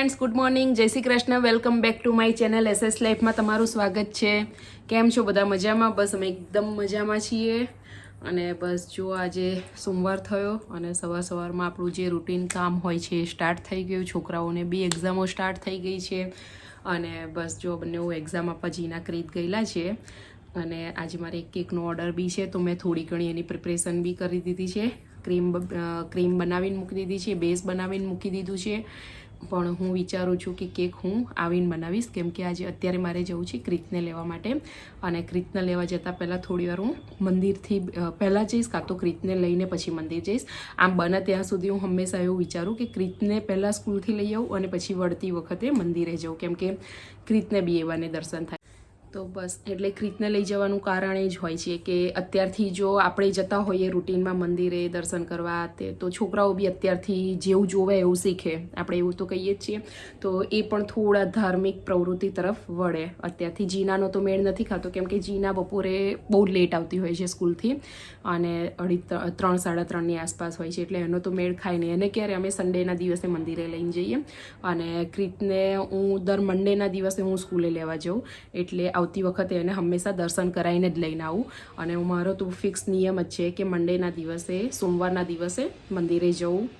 Friends, good morning, જય Shri Krishna. Welcome back to my channel SS લાઈફમાં તમારું સ્વાગત છે. કેમ છો બધા? મજામાં? બસ અમે એકદમ મજામાં છીએ. અને બસ જો આજે સોમવાર થયો અને સવારમાં આપણું જે રૂટીન કામ હોય છે એ સ્ટાર્ટ થઈ ગયું. છોકરાઓને બી એક્ઝામો સ્ટાર્ટ થઈ ગઈ છે અને બસ જો બંને એક્ઝામ આપવા જીના ક્રીત ગયેલા છે. અને આજે મારે એક કેકનો ઓર્ડર બી છે, તો મેં થોડી ઘણી એની પ્રિપરેશન બી કરી દીધી છે. ક્રીમ બનાવીને મૂકી દીધી છે, બેઝ બનાવીને મૂકી દીધું છે. પણ હું વિચારું છું કે કેક હું આવીને બનાવીશ, કેમ કે આજે અત્યારે મારે જવું છે ક્રીતને લેવા માટે. અને ક્રીતને લેવા જતાં પહેલાં થોડી વાર હું મંદિરથી પહેલાં જઈશ, કાં તો ક્રીતને લઈને પછી મંદિર જઈશ. આમ બને ત્યાં સુધી હું હંમેશા એવું વિચારું કે ક્રીતને પહેલાં સ્કૂલથી લઈ આવું અને પછી વળતી વખતે મંદિરે જાઉં, કેમ કે ક્રીતને બી એવાને દર્શન થાય. તો બસ એટલે ક્રીતને લઈ જવાનું કારણ એ જ હોય છે કે અત્યારથી જો આપણે જતા હોઈએ રૂટીનમાં મંદિરે દર્શન કરવા, તો છોકરાઓ બી અત્યારથી જેવું જોવે એવું શીખે. આપણે એવું તો કહીએ જ છીએ. તો એ પણ થોડા ધાર્મિક પ્રવૃત્તિ તરફ વળે. અત્યારથી જીનાનો તો મેળ નથી ખાતો, કેમ કે જીના બપોરે બહુ લેટ આવતી હોય છે સ્કૂલથી અને 3, 3:30ની આસપાસ હોય છે, એટલે એનો તો મેળ ખાય નહીં. અને ક્યારે અમે સન્ડેના દિવસે મંદિરે લઈને જઈએ અને ક્રીતને હું દર મંડેના દિવસે હું સ્કૂલે લેવા જાઉં, એટલે આવતી વખતે એને હંમેશા દર્શન કરાવીને જ લઈને આવું. અને મારો તો ફિક્સ નિયમ જ છે કે મંડેના દિવસે, સોમવારના દિવસે મંદિરે જવું,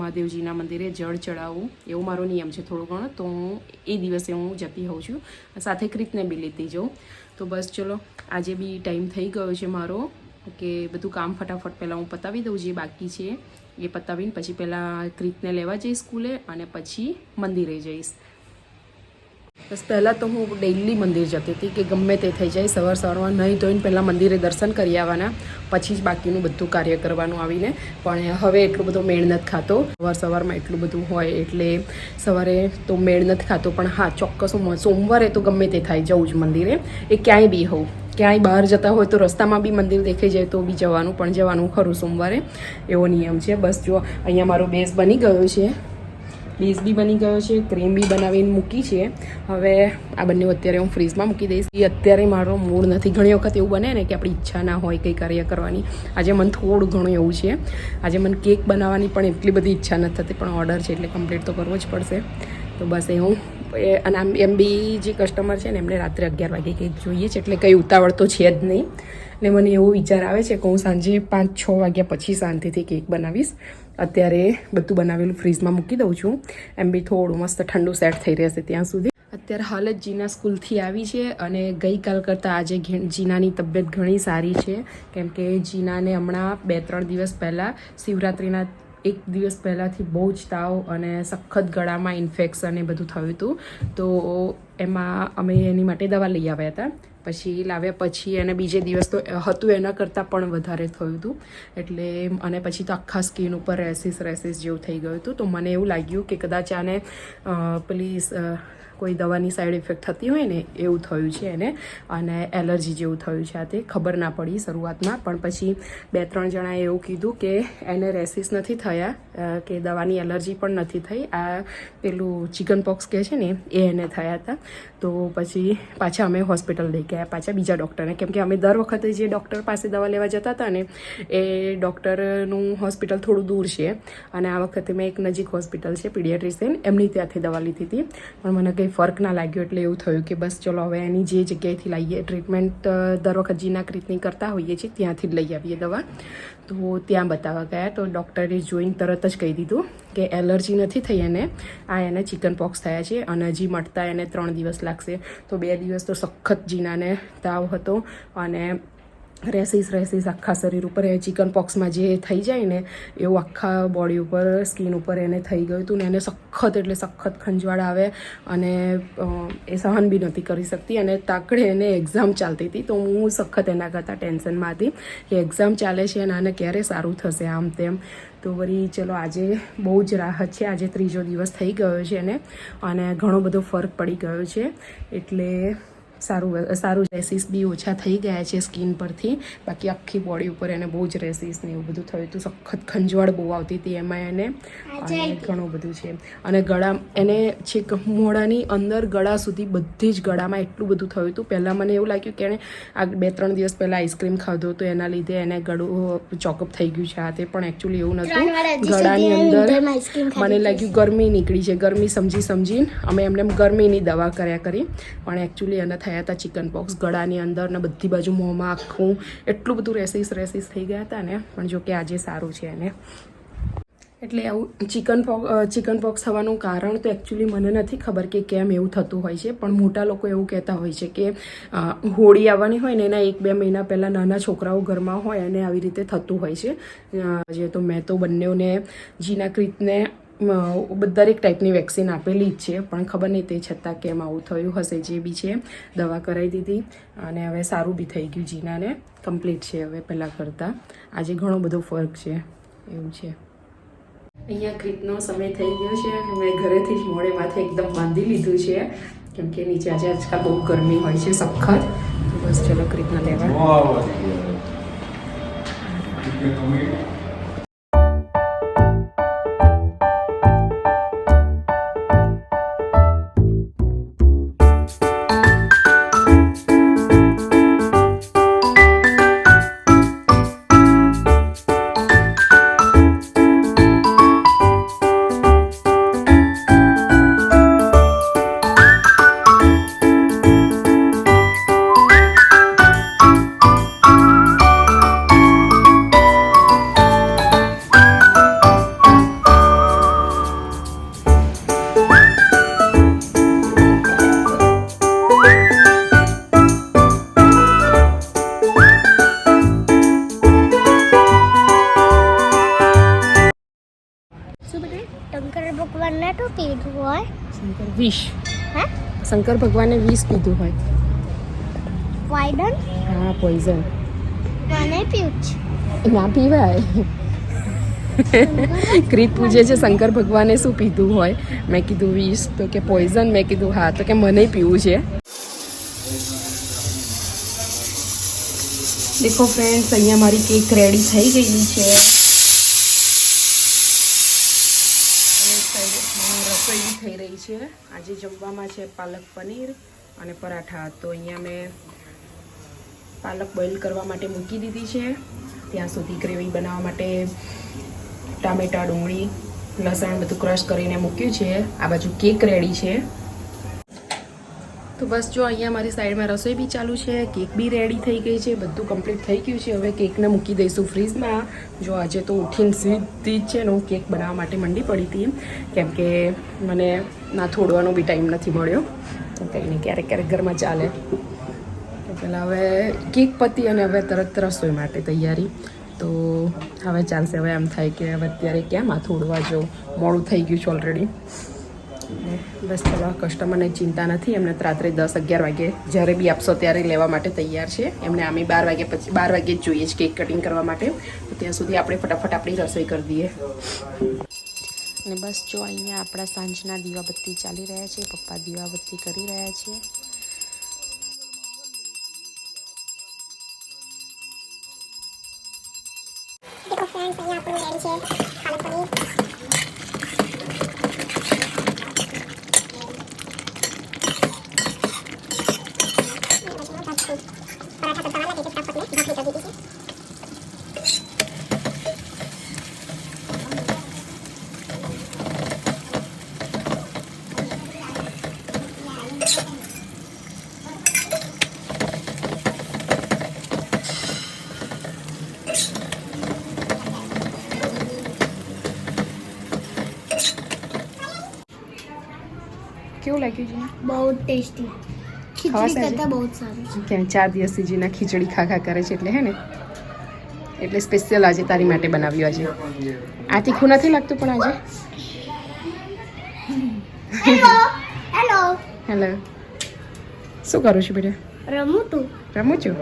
મહાદેવજીના મંદિરે જળ ચડાવવું, એવો મારો નિયમ છે થોડો ઘણો. તો હું એ દિવસે હું જતી હોઉં છું, સાથે ક્રીતને બી લેતી જાઉં. તો બસ ચલો, આજે બી ટાઈમ થઈ ગયો છે મારો કે બધું કામ ફટાફટ પહેલાં હું પતાવી દઉં, જે બાકી છે એ પતાવીને પછી પહેલાં ક્રીતને લેવા જઈશ સ્કૂલે અને પછી મંદિરે જઈશ. બસ પહેલાં તો હું ડેઇલી મંદિર જતી હતી કે ગમે તે થઈ જાય, સવારમાં નહીં ધોઈને પહેલાં મંદિરે દર્શન કરી આવવાના, પછી જ બાકીનું બધું કાર્ય કરવાનું આવીને. પણ હવે એટલું બધો મેળ નથી ખાતો, સવારમાં એટલું બધું હોય એટલે સવારે તો મેળ નથી ખાતો. પણ હા, ચોક્કસ હું સોમવારે તો ગમે તે થાય જવું જ મંદિરે. એ ક્યાંય બી હોઉં, ક્યાંય બહાર જતા હોય તો રસ્તામાં બી મંદિર દેખાઈ જાય તો બી જવાનું, પણ જવાનું ખરું સોમવારે, એવો નિયમ છે. બસ જો અહીંયા મારો બેઝ બની ગયો છે, બેઝ બી બની ગયો છે, ક્રીમ બી બનાવીને મૂકી છે. હવે આ બંને અત્યારે હું ફ્રીઝમાં મૂકી દઈશ. એ અત્યારે મારો મૂડ નથી. ઘણી વખત એવું બને ને કે આપણી ઈચ્છા ના હોય કંઈ કાર્ય કરવાની. આજે મને થોડું ઘણું એવું છે. આજે મને કેક બનાવવાની પણ એટલી બધી ઈચ્છા નથી થતી, પણ ઓર્ડર છે એટલે કમ્પ્લીટ તો કરવો જ પડશે. તો બસ એ હું અને આમ એમ બી જે કસ્ટમર છે ને એમને રાત્રે 11 વાગે કેક જોઈએ છે, એટલે કંઈ ઉતાવળ તો છે જ નહીં. ને મને એવો વિચાર આવે છે કે હું સાંજે 5-6 વાગ્યા પછી શાંતિથી કેક બનાવીશ. અત્યારે બધું બનાવેલું ફ્રીઝમાં મૂકી દઉં છું, એમ બી થોડું મસ્ત ઠંડુ સેટ થઈ રહેશે ત્યાં સુધી. અત્યારે હાલ જ જીના સ્કૂલથી આવી છે અને ગઈકાલ કરતાં આજે જીનાની તબિયત ઘણી સારી છે, કેમ કે જીનાને હમણાં 2-3 દિવસ પહેલાં શિવરાત્રિના 1 દિવસ પહેલાંથી બહુ જ તાવ અને સખત ગળામાં ઇન્ફેક્શન એ બધું થયું હતું. તો એમાં અમે એની માટે દવા લઈ આવ્યા હતા. પછી લાવ્યા પછી એને બીજે દિવસ તો હતું એના કરતાં પણ વધારે થયું હતું, એટલે અને પછી તો આખા સ્કિન ઉપર રેસીસ જેવું થઈ ગયું હતું. તો મને એવું લાગ્યું કે કદાચ આને પ્લીઝ કોઈ દવાની સાઈડ ઇફેક્ટ થતી હોય ને એવું થયું છે એને, અને એલર્જી જેવું થયું છે. આ તે ખબર ના પડી શરૂઆતમાં, પણ પછી 2-3 જણાએ એવું કીધું કે એને રેસીસ નથી થયા, કે દવાની એલર્જી પણ નથી થઈ, આ પેલું ચિકન પોક્સ કહે છે ને એ એને થયા હતા. તો પછી પાછા અમે હોસ્પિટલ લઈ ગયા, પાછા બીજા ડૉક્ટરને, કેમ કે અમે દર વખતે જે ડૉક્ટર પાસે દવા લેવા જતા હતા ને એ ડૉક્ટરનું હોસ્પિટલ થોડું દૂર છે, અને આ વખતે મેં એક નજીક હોસ્પિટલ છે પીડિયાટ્રિશિયન, એમની ત્યાંથી દવા લીધી હતી. પણ મને કંઈ ફરક ના લાગ્યો, એટલે એવું થયું કે બસ ચલો હવે એની જે જગ્યાએથી લાવીએ, ટ્રીટમેન્ટ દર વખત જીના ક્રીતની કરતા હોઈએ છીએ ત્યાંથી જ લઈ આવીએ દવા. તો ત્યાં બતાવવા ગયા તો ડૉક્ટરે જોઈને તરત જ કહી દીધું કે એલર્જી નથી થઈ એને, આ એને ચિકન પોક્સ થયા છે અને હજી મટતા એને 3 દિવસ લાગશે. તો 2 દિવસ તો સખત જીનાને તાવ હતો અને રેસીસ આખા શરીર ઉપર. એ ચિકન પોક્સમાં જે થઈ જાય ને એવું આખા બોડી ઉપર, સ્કિન ઉપર એને થઈ ગયું હતું ને એને સખત એટલે સખત ખંજવાળ આવે અને એ સહન બી નથી કરી શકતી. અને તાકડે એને એક્ઝામ ચાલતી હતી, તો હું સખત એના કરતાં ટેન્શનમાં હતી કે એક્ઝામ ચાલે છે અને આને ક્યારે સારું થશે આમ તેમ. તો વળી ચલો આજે બહુ જ રાહત છે, આજે 3જો દિવસ થઈ ગયો છે એને અને ઘણો બધો ફરક પડી ગયો છે, એટલે સારું રેસીસ બી ઓછા થઈ ગયા છે સ્કિન પરથી. બાકી આખી બોડી ઉપર એને બહુ જ રેસીસ ને એવું બધું થયું હતું. સખત ખંજવાળ બહુ આવતી હતી એમાં એને, અને ઘણું બધું છે. અને ગળા એને છેક મોઢાની અંદર ગળા સુધી બધી જ ગળામાં એટલું બધું થયું હતું. પહેલાં મને એવું લાગ્યું કે એણે આ 2-3 દિવસ પહેલાં આઈસ્ક્રીમ ખાધો તો એના લીધે એને ગળું ચોકઅપ થઈ ગયું છે. આ તે પણ એકચ્યુઅલી એવું નહોતું. ગળાની અંદર મને લાગ્યું ગરમી નીકળી છે. ગરમી સમજીને અમે એમને ગરમીની દવા કર્યા કરી, પણ એકચ્યુઅલી એને થયા હતા ચિકન પોક્સ. ગળાની અંદર ને બધી બાજુ મોંમાં આખું એટલું બધું રેસીસ થઈ ગયા હતા ને. પણ જો કે આજે સારું છે એને. એટલે આવું ચિકન પોક્સ થવાનું કારણ તો એકચ્યુઅલી મને નથી ખબર કે કેમ એવું થતું હોય છે, પણ મોટા લોકો એવું કહેતા હોય છે કે હોળી આવવાની હોય ને એના 1-2 મહિના પહેલાં નાના છોકરાઓ ઘરમાં હોય અને આવી રીતે થતું હોય છે. જે તો મેં તો બંનેઓને જીના ક્રીતને દરેક ટાઈપની વેક્સિન આપેલી જ છે, પણ ખબર નહીં તે છતાં કેમ આવું થયું હશે. જે બી છે દવા કરાવી દીધી અને હવે સારું બી થઈ ગયું. જીનાને કમ્પ્લીટ છે હવે પહેલાં કરતાં. આજે ઘણો બધો ફરક છે એવું છે. અહીંયા ક્રીપનો સમય થઈ ગયો છે અને મેં ઘરેથી જ મોડે માથે એકદમ બાંધી લીધું છે, કેમ કે નીચે આજે આજકાલ બહુ ગરમી હોય છે સખત. તો બસ ચલો ક્રીપના લેવા. શંકર ભગવાને વિષ પીધું હોય. પોઈઝન? હા, પોઈઝન. મને પીવું ના પીવાય. ક્રીપ પૂછે છે શંકર ભગવાને શું પીધું હોય. મેં કીધું વિષ, તો કે પોઈઝન. મેં કીધું હા, તો કે મને પીવું છે. દેખો ફ્રેન્ડ્સ, અહીંયા મારી કેક રેડી થઈ ગયેલી છે. રસોઈ થઈ રહી છે. આજે જમવામાં છે પાલક પનીર અને પરાઠા. તો અહીંયા મેં પાલક બોઇલ કરવા માટે મૂકી દીધી છે. ત્યાં સુધી ગ્રેવી બનાવવા માટે ટામેટાં, ડુંગળી, લસણ બધું ક્રશ કરીને મૂક્યું છે. આ બાજુ કેક રેડી છે. તો બસ જો અહીંયા મારી સાઈડમાં રસોઈ બી ચાલુ છે, કેક બી રેડી થઈ ગઈ છે, બધું કમ્પ્લીટ થઈ ગયું છે. હવે કેકને મૂકી દઈશું ફ્રીઝમાં. જો આજે તો ઉઠીને સીધી જ છે ને હું કેક બનાવવા માટે મંડી પડી હતી, કેમ કે મને ના થોડવાનો બી ટાઈમ નથી મળ્યો. તો કંઈ નહીં, ક્યારેક ઘરમાં ચાલે. તો પહેલાં હવે કેક પતી અને હવે તરત રસોઈ માટે તૈયારી. તો હવે ચાલશે. હવે એમ થાય કે હવે અત્યારે ક્યાં માથું ઉડવા જવું, મોડું થઈ ગયું છે ઓલરેડી. બસ ચલો, કસ્ટમરને ચિંતા નથી. એમને રાત્રે 10-11 વાગે જ્યારે બી આપશો ત્યારે લેવા માટે તૈયાર છે. એમને આમે 12 વાગે જ જોઈએ છે કેક કટિંગ કરવા માટે. તો ત્યાં સુધી આપણે ફટાફટ આપણી રસોઈ કરી દઈએ. અને બસ જો અહીંયા આપણા સાંજના દીવાબત્તી ચાલી રહ્યા છે. પપ્પા દીવાબત્તી કરી રહ્યા છે. દેખો ફ્રેન્ડ્સ, અહીંયા આપણું રેડી છે પાલક પનીર. કેવું લાગ્યું છે? બહુ ટેસ્ટી. ખીચડી કરતાં બહુ સારું છે. કેમ 4 દિવસથી જીના ખીચડી ખા કરે છે એટલે હે ને, એટલે સ્પેશિયલ આજે તારી માટે બનાવ્યું. આજે આ તીખું નથી લાગતું પણ આજે. હેલો હેલો, શું કરું છું બેટા? રમું છું.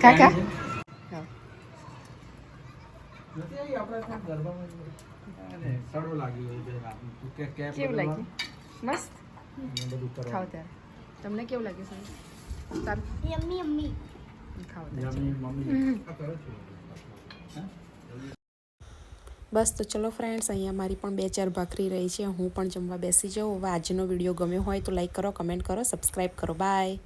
કાકા અને સડો લાગી ગયો છે રાતનું. તું કે કેપ કેવું બદલવાનું? લાગ્યું મસ્ત ને બધું ખાઓ કરવાનું. ત્યારે તમને કેવું લાગે સાહેબ તારું યમ્મી યમ્મી ખાઓ યમ્મી મમ્મી આ કરે છે. હા? બસ તો ચલો ફ્રેન્ડ્સ, અહીંયા મારી પણ 2-4 ભાખરી રહી છે. હું પણ જમવા બેસી જાઉં. હવે આજનો વિડીયો ગમ્યો હોય તો લાઈક કરો, કમેન્ટ કરો, સબસ્ક્રાઈબ કરો. બાય.